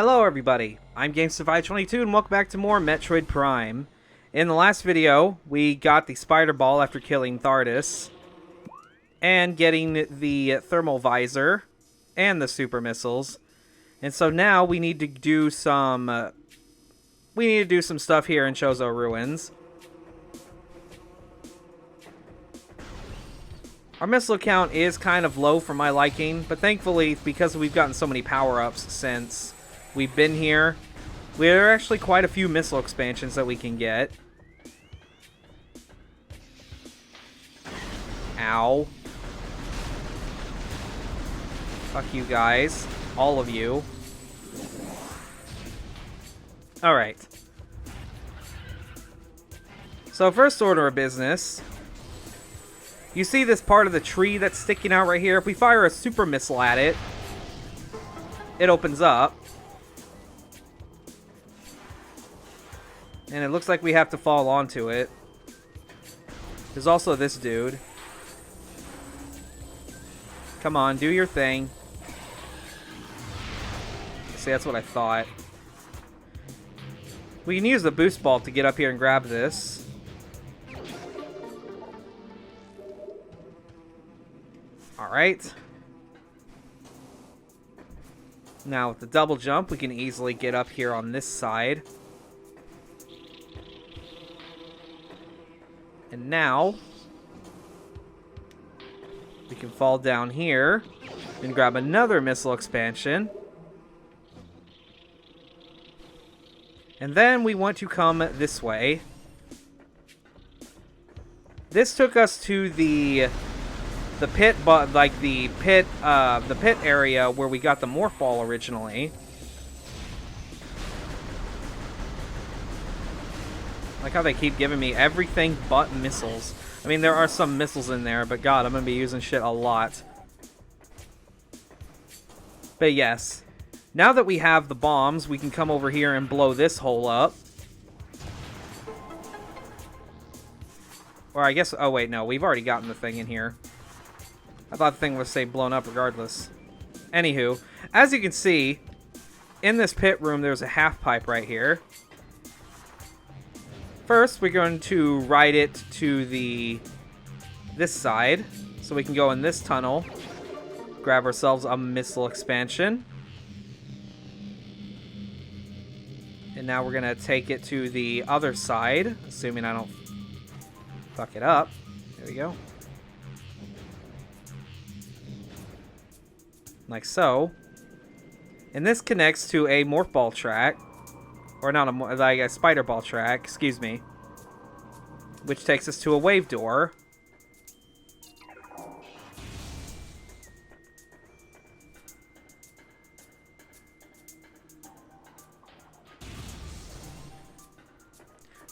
Hello everybody, I'm GameSurvive22 and welcome back to more Metroid Prime. In the last video, we got the spider ball after killing Thardus, and getting the thermal visor, and the super missiles. And so now we need to do some stuff here in Chozo Ruins. Our missile count is kind of low for my liking, but thankfully, because we've gotten so many power-ups since we've been here, there are actually quite a few missile expansions that we can get. Ow. Fuck you guys. All of you. Alright. So first order of business. You see this part of the tree that's sticking out right here? If we fire a super missile at it, it opens up. And it looks like we have to fall onto it. There's also this dude. Come on, do your thing. See, that's what I thought. We can use the boost ball to get up here and grab this. Alright. Now with the double jump, we can easily get up here on this side. And now, we can fall down here and grab another missile expansion. And then we want to come this way. This took us to the pit, but like the pit area where we got the morph ball originally. Like how they keep giving me everything but missiles. I mean, there are some missiles in there, but God, I'm gonna be using shit a lot. But yes, now that we have the bombs, we can come over here and blow this hole up. Or I guess, oh wait, no, we've already gotten the thing in here. I thought the thing would say blown up regardless. Anywho, as you can see, in this pit room, there's a half pipe right here. First, we're going to ride it to this side, so we can go in this tunnel, grab ourselves a missile expansion. And now we're going to take it to the other side, assuming I don't fuck it up. There we go. Like so. And this connects to a morph ball track. Or not like a spider ball track, excuse me. Which takes us to a wave door.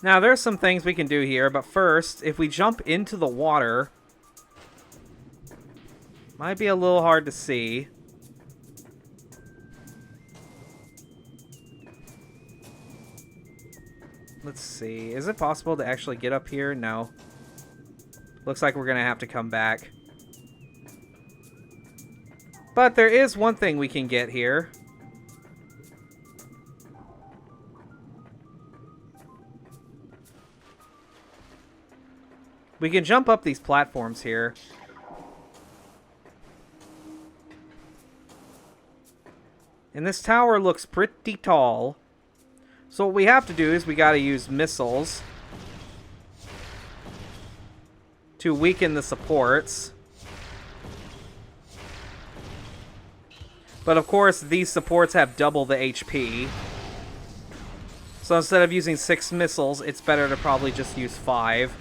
Now, there's some things we can do here, but first, if we jump into the water, might be a little hard to see. Let's see. Is it possible to actually get up here? No. Looks like we're going to have to come back. But there is one thing we can get here. We can jump up these platforms here. And this tower looks pretty tall. So what we have to do is we got to use missiles to weaken the supports. But of course, these supports have double the HP. So instead of using 6 missiles, it's better to probably just use 5.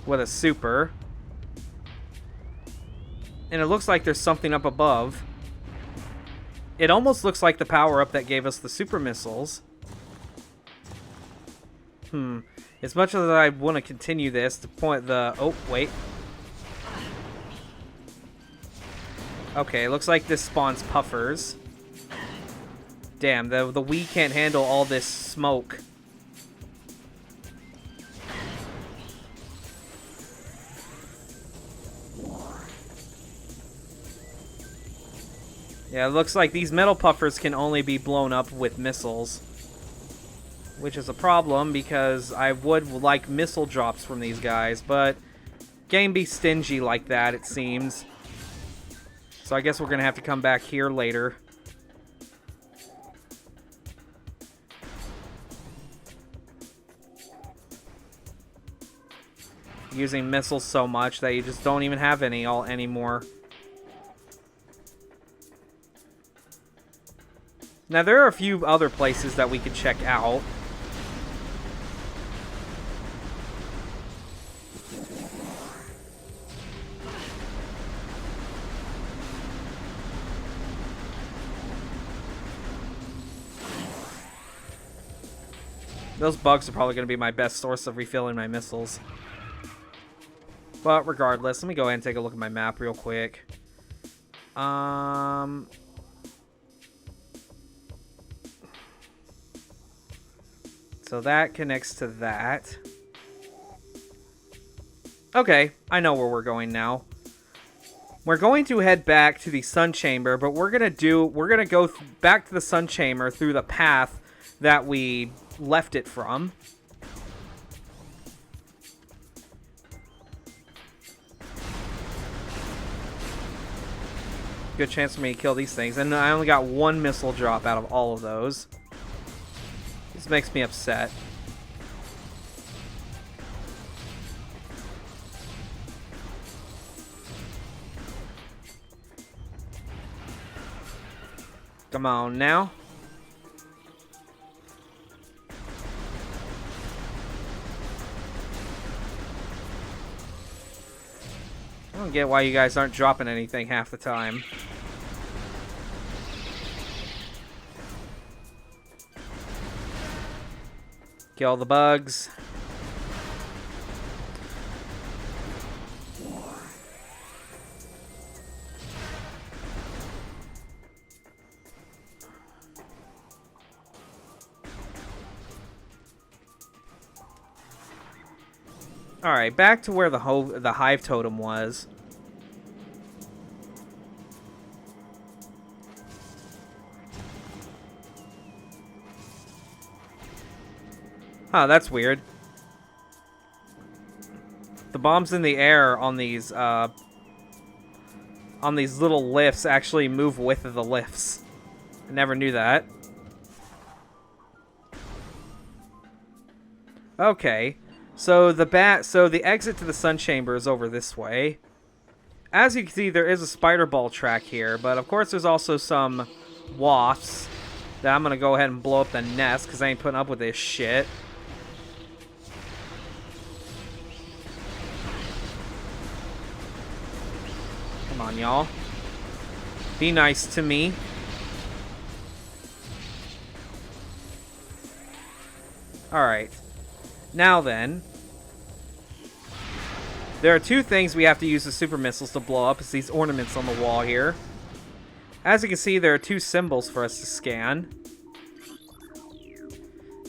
With a super. And it looks like there's something up above. It almost looks like the power-up that gave us the super missiles. As much as I want to continue this, to point the... Oh, wait. Okay, it looks like this spawns puffers. Damn, the Wii can't handle all this smoke. Yeah, it looks like these metal puffers can only be blown up with missiles. Which is a problem, because I would like missile drops from these guys, but game be stingy like that, it seems. So I guess we're going to have to come back here later. Using missiles so much that you just don't even have any anymore. Now, there are a few other places that we could check out. Those bugs are probably going to be my best source of refilling my missiles. But regardless, let me go ahead and take a look at my map real quick. So that connects to that. Okay, I know where we're going now. We're going to head back to the Sun Chamber, but we're gonna go back to the Sun Chamber through the path that we left it from. Good chance for me to kill these things, and I only got one missile drop out of all of those. This makes me upset. Come on now. I don't get why you guys aren't dropping anything half the time. Kill the bugs. Alright, back to where the hive totem was. Huh, that's weird. The bombs in the air on these little lifts actually move with the lifts. I never knew that. Okay. So the exit to the Sun Chamber is over this way. As you can see, there is a spider ball track here, but of course there's also some wasps that I'm gonna go ahead and blow up the nest because I ain't putting up with this shit. Come on, y'all. Be nice to me. Alright. Now then, there are two things we have to use the super missiles to blow up. It's these ornaments on the wall here. As you can see, there are two symbols for us to scan.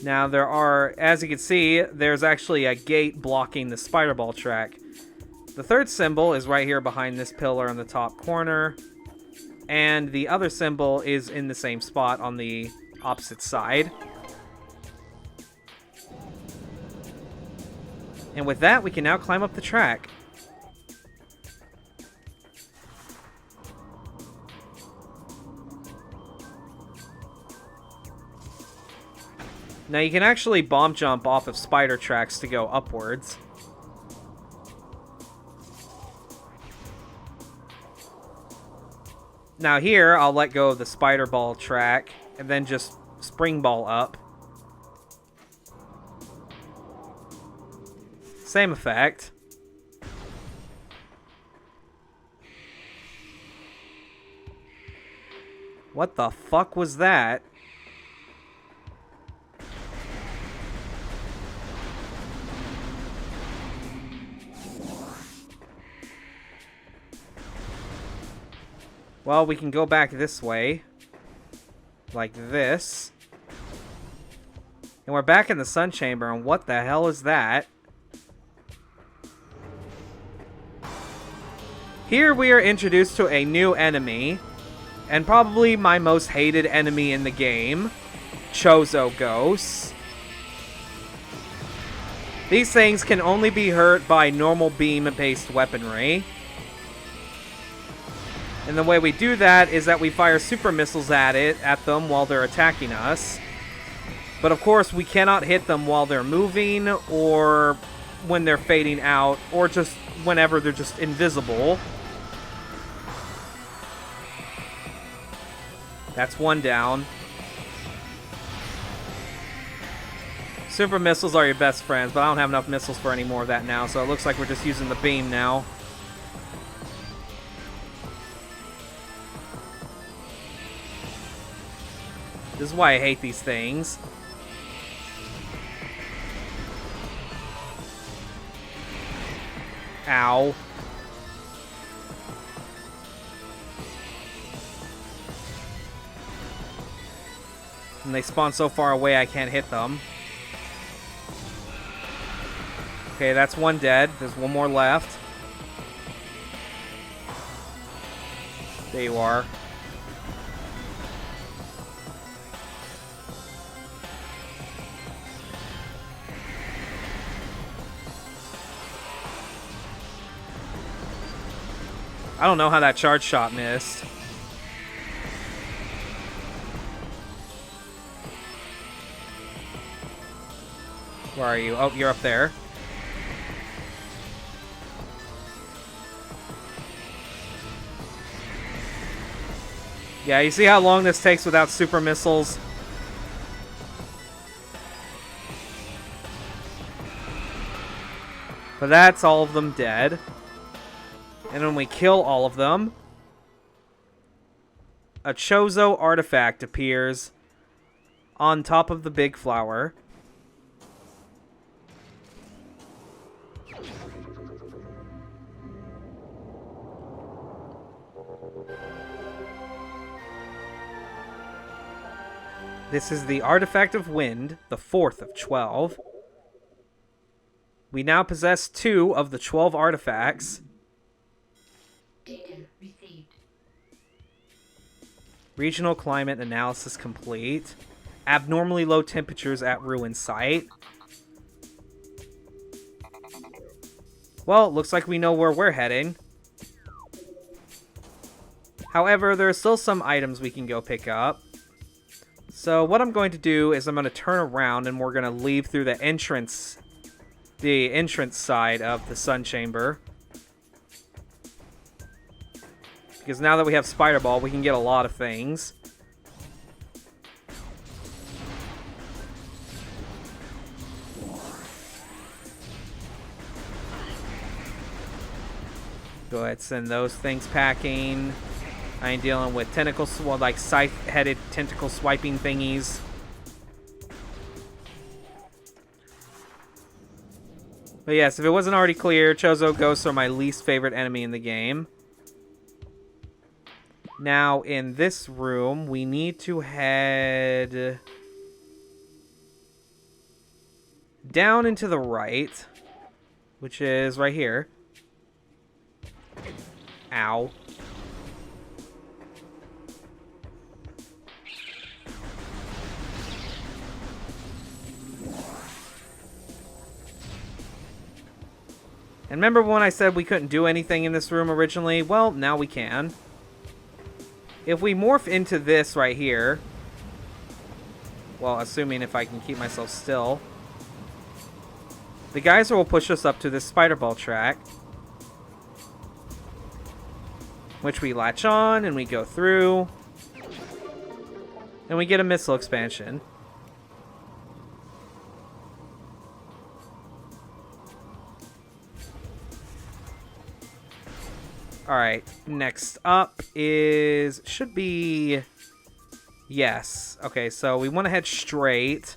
Now there are, as you can see, there's actually a gate blocking the spider ball track. The third symbol is right here behind this pillar in the top corner. And the other symbol is in the same spot on the opposite side. And with that, we can now climb up the track. Now you can actually bomb jump off of spider tracks to go upwards. Now here, I'll let go of the spider ball track and then just spring ball up. Same effect. What the fuck was that? Well, we can go back this way. Like this. And we're back in the Sun Chamber, and what the hell is that? Here we are introduced to a new enemy, And probably my most hated enemy in the game, Chozo ghosts. These things can only be hurt by normal beam-based weaponry. And the way we do that is that we fire super missiles at them while they're attacking us. But of course, we cannot hit them while they're moving, or when they're fading out, or just whenever they're just invisible. That's one down. Super missiles are your best friends, but I don't have enough missiles for any more of that now, so it looks like we're just using the beam now. This is why I hate these things. Ow. And they spawn so far away I can't hit them. Okay, that's one dead. There's one more left. There you are. I don't know how that charge shot missed. Where are you? Oh, you're up there. Yeah, you see how long this takes without super missiles? But that's all of them dead. And when we kill all of them, a Chozo artifact appears on top of the big flower. This is the Artifact of Wind, the 4th of 12. We now possess 2 of the 12 artifacts. Data received. Regional climate analysis complete. Abnormally low temperatures at ruin site. Well, it looks like we know where we're heading. However, there are still some items we can go pick up. So what I'm going to do is I'm going to turn around and we're going to leave through the entrance side of the Sun Chamber. Because now that we have Spider Ball, we can get a lot of things. Go ahead, send those things packing. I ain't dealing with tentacles, well, like scythe-headed tentacle swiping thingies. But yes, if it wasn't already clear, Chozo ghosts are my least favorite enemy in the game. Now, in this room, we need to head down and to the right, which is right here. Ow. And remember when I said we couldn't do anything in this room originally? Well, now we can. If we morph into this right here, well, assuming if I can keep myself still, the geyser will push us up to this spider ball track, which we latch on and we go through, and we get a missile expansion. Alright, next up should be, yes. Okay, so we want to head straight,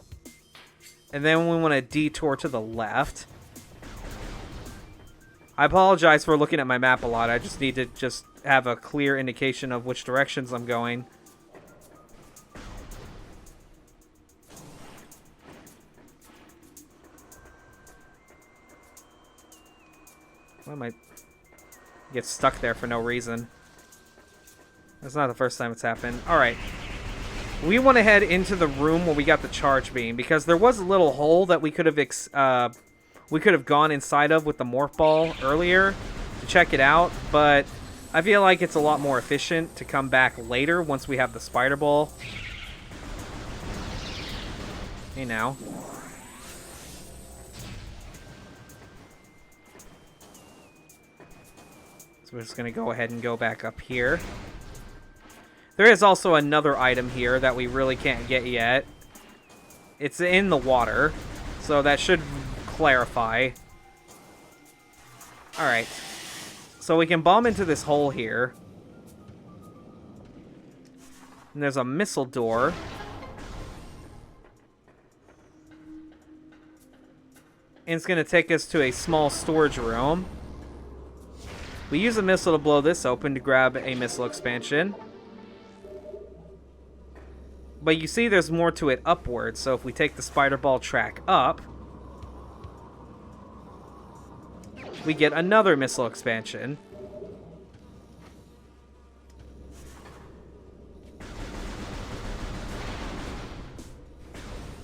and then we want to detour to the left. I apologize for looking at my map a lot. I just need to have a clear indication of which directions I'm going. Why am I... get stuck there for no reason. That's not the first time it's happened. Alright. We want to head into the room where we got the charge beam, because there was a little hole that we could have gone inside of with the morph ball earlier to check it out, but I feel like it's a lot more efficient to come back later once we have the spider ball. Hey now. So we're just going to go ahead and go back up here. There is also another item here that we really can't get yet. It's in the water, so that should clarify. Alright. So we can bomb into this hole here. And there's a missile door. And it's going to take us to a small storage room. We use a missile to blow this open to grab a missile expansion. But you see there's more to it upwards, so if we take the spider ball track up, we get another missile expansion.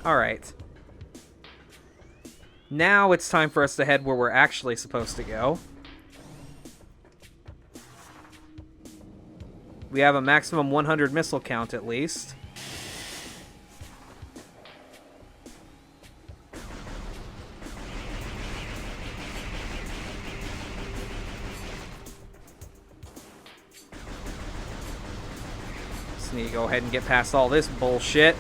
Alright. Now it's time for us to head where we're actually supposed to go. We have a maximum 100 missile count at least. Just need to go ahead and get past all this bullshit.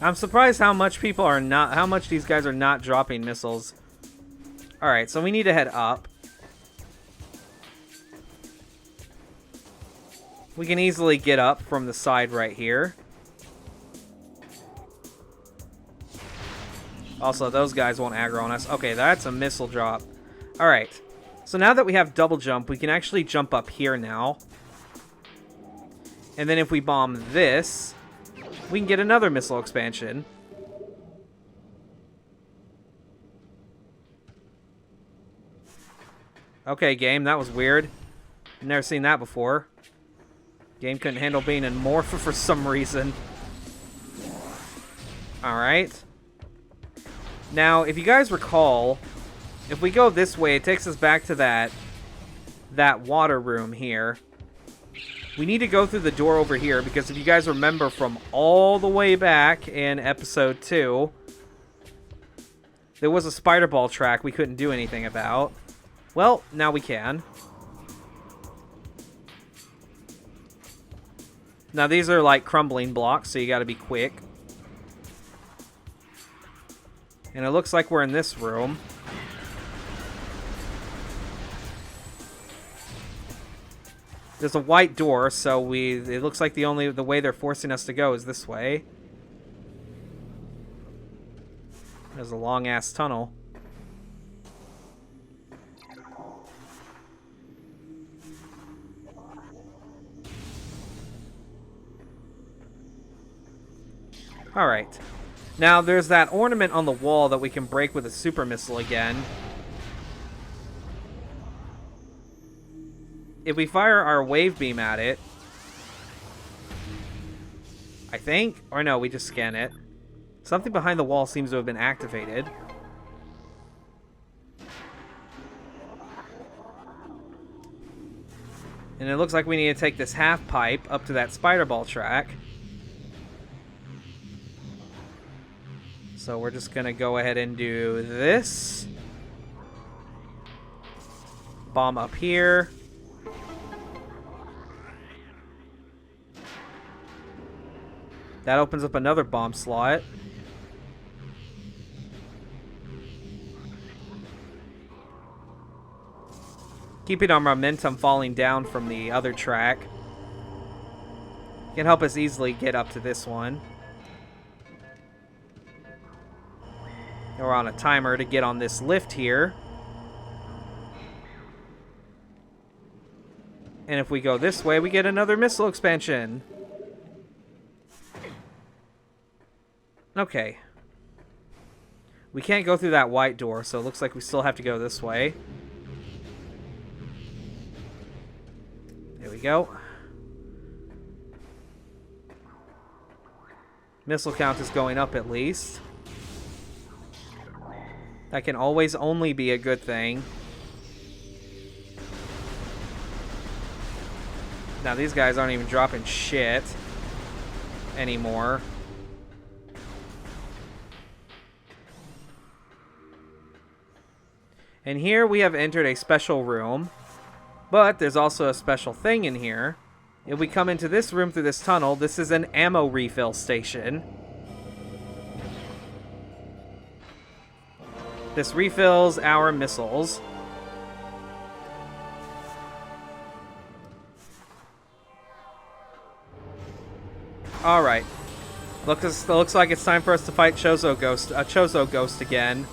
I'm surprised how much these guys are not dropping missiles. Alright, so we need to head up. We can easily get up from the side right here. Also, those guys won't aggro on us. Okay, that's a missile drop. Alright, so now that we have double jump, we can actually jump up here now. And then if we bomb this, we can get another missile expansion. Okay, game, that was weird. Never seen that before. Game couldn't handle being in morph for some reason. Alright. Now, if you guys recall, if we go this way, it takes us back to that water room here. We need to go through the door over here, because if you guys remember from all the way back in episode 2, there was a spider ball track we couldn't do anything about. Well, now we can. Now these are like crumbling blocks, so you gotta be quick. And it looks like we're in this room. There's a white door, so it looks like the way they're forcing us to go is this way. There's a long-ass tunnel. Alright. Now, there's that ornament on the wall that we can break with a super missile again. If we fire our wave beam at it, I think, or no, we just scan it. Something behind the wall seems to have been activated. And it looks like we need to take this half pipe up to that spider ball track. So we're just going to go ahead and do this. Bomb up here. That opens up another bomb slot. Keeping our momentum falling down from the other track can help us easily get up to this one. And we're on a timer to get on this lift here. And if we go this way, we get another missile expansion. Okay. We can't go through that white door, so it looks like we still have to go this way. There we go. Missile count is going up at least. That can always only be a good thing. Now these guys aren't even dropping shit anymore. And here we have entered a special room, but there's also a special thing in here. If we come into this room through this tunnel, this is an ammo refill station. This refills our missiles. Alright. Looks like it's time for us to fight Chozo Ghost again.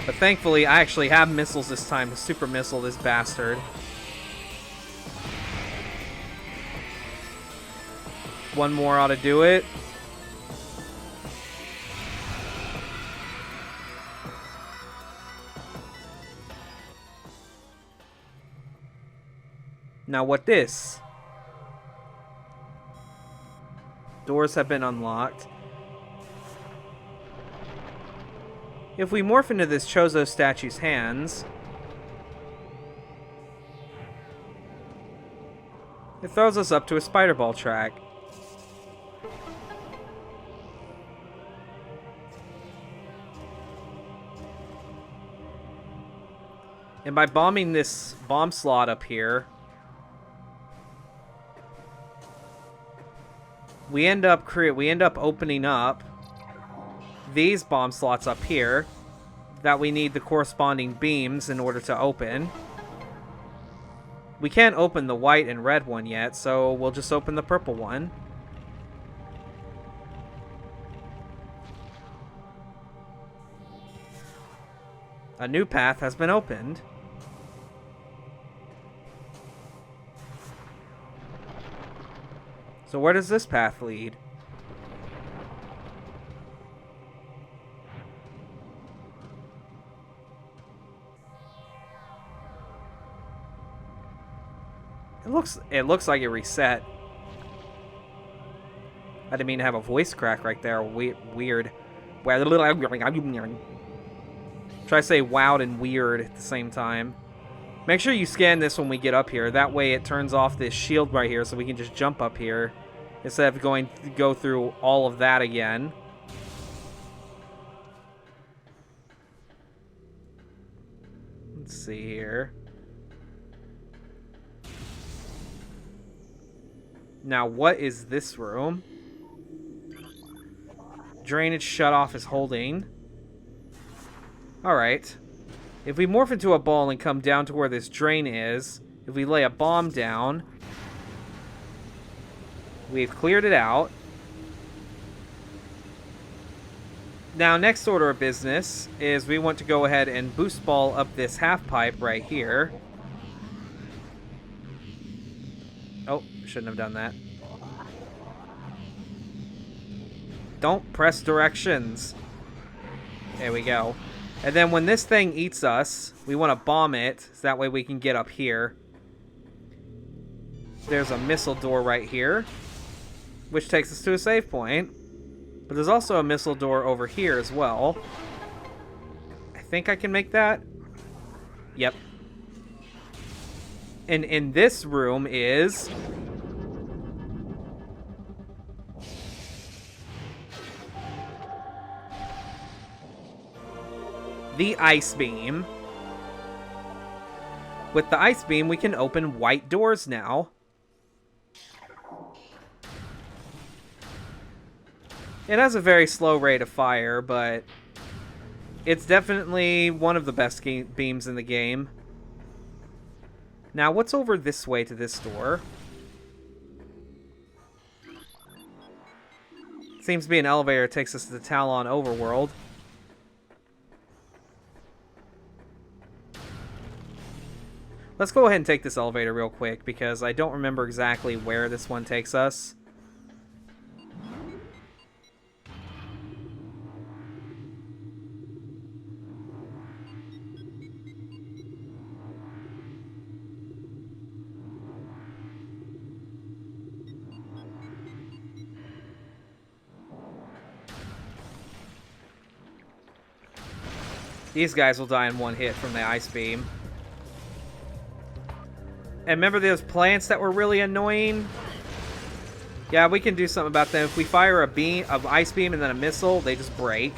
But thankfully, I actually have missiles this time to super missile this bastard. One more ought to do it. Now what this? Doors have been unlocked. If we morph into this Chozo statue's hands, it throws us up to a spider ball track. And by bombing this bomb slot up here, we end up opening up these bomb slots up here that we need the corresponding beams in order to open. We can't open the white and red one yet, so we'll just open the purple one. A new path has been opened. So where does this path lead? It looks like it reset. I didn't mean to have a voice crack right there. Weird. Try to say wowed and weird at the same time. Make sure you scan this when we get up here. That way it turns off this shield right here so we can just jump up here instead of going to go through all of that again. Let's see here. Now, what is this room? Drainage shutoff is holding. Alright. If we morph into a ball and come down to where this drain is, if we lay a bomb down, we've cleared it out. Now, next order of business is we want to go ahead and boost ball up this half pipe right here. Oh, shouldn't have done that. Don't press directions. There we go. And then when this thing eats us, we want to bomb it, so that way we can get up here. There's a missile door right here, which takes us to a save point. But there's also a missile door over here as well. I think I can make that. Yep. And in this room is the ice beam. With the ice beam, we can open white doors now. It has a very slow rate of fire, but it's definitely one of the best beams in the game. Now, what's over this way to this door? Seems to be an elevator that takes us to the Talon overworld. Let's go ahead and take this elevator real quick, because I don't remember exactly where this one takes us. These guys will die in one hit from the ice beam. And remember those plants that were really annoying? Yeah, we can do something about them. If we fire a beam, of ice beam and then a missile, they just break.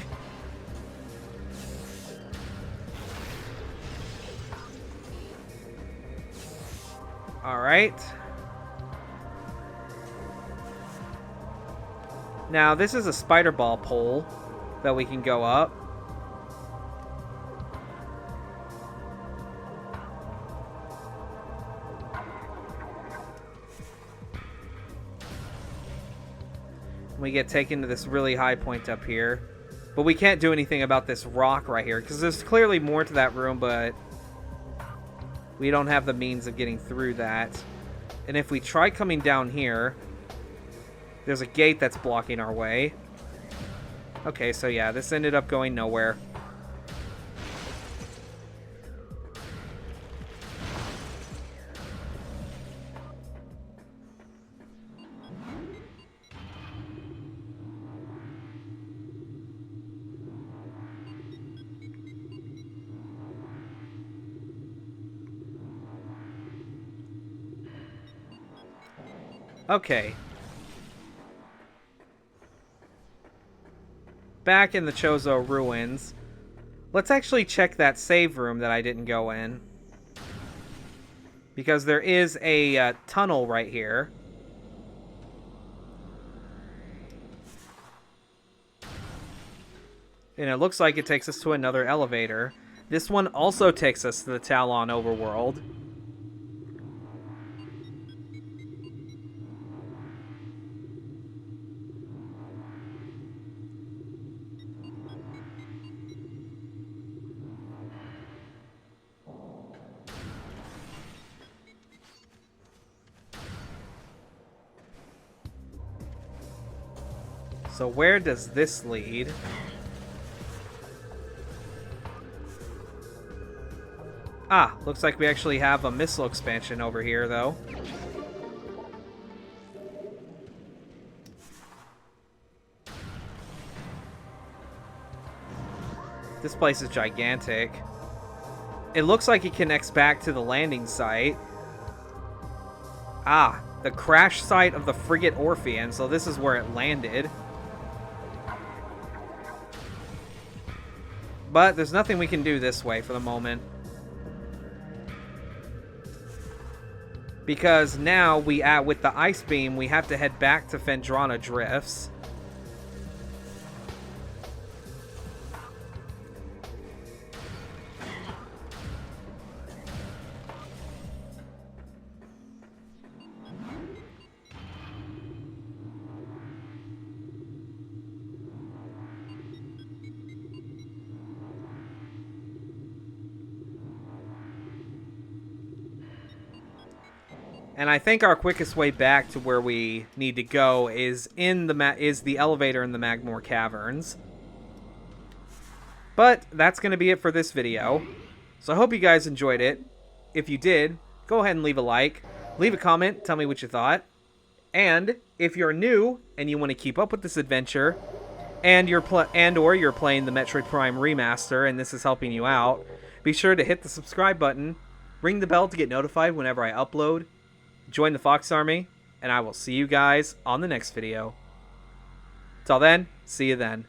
Alright. Now, this is a spider ball pole that we can go up. We get taken to this really high point up here. But we can't do anything about this rock right here, because there's clearly more to that room, but we don't have the means of getting through that. And if we try coming down here, there's a gate that's blocking our way. Okay, so yeah, this ended up going nowhere. Okay. Back in the Chozo ruins. Let's actually check that save room that I didn't go in. Because there is a tunnel right here. And it looks like it takes us to another elevator. This one also takes us to the Talon overworld. So where does this lead? Ah, looks like we actually have a missile expansion over here, though. This place is gigantic. It looks like it connects back to the landing site. Ah, the crash site of the frigate Orphean, so this is where it landed. But there's nothing we can do this way for the moment. Because now with the ice beam, we have to head back to Phendrana Drifts. And I think our quickest way back to where we need to go is the elevator in the Magmore Caverns. But that's going to be it for this video. So I hope you guys enjoyed it. If you did, go ahead and leave a like, leave a comment, tell me what you thought. And if you're new and you want to keep up with this adventure, and you're playing the Metroid Prime Remaster and this is helping you out, be sure to hit the subscribe button, ring the bell to get notified whenever I upload. Join the Fox Army, and I will see you guys on the next video. Till then, see you then.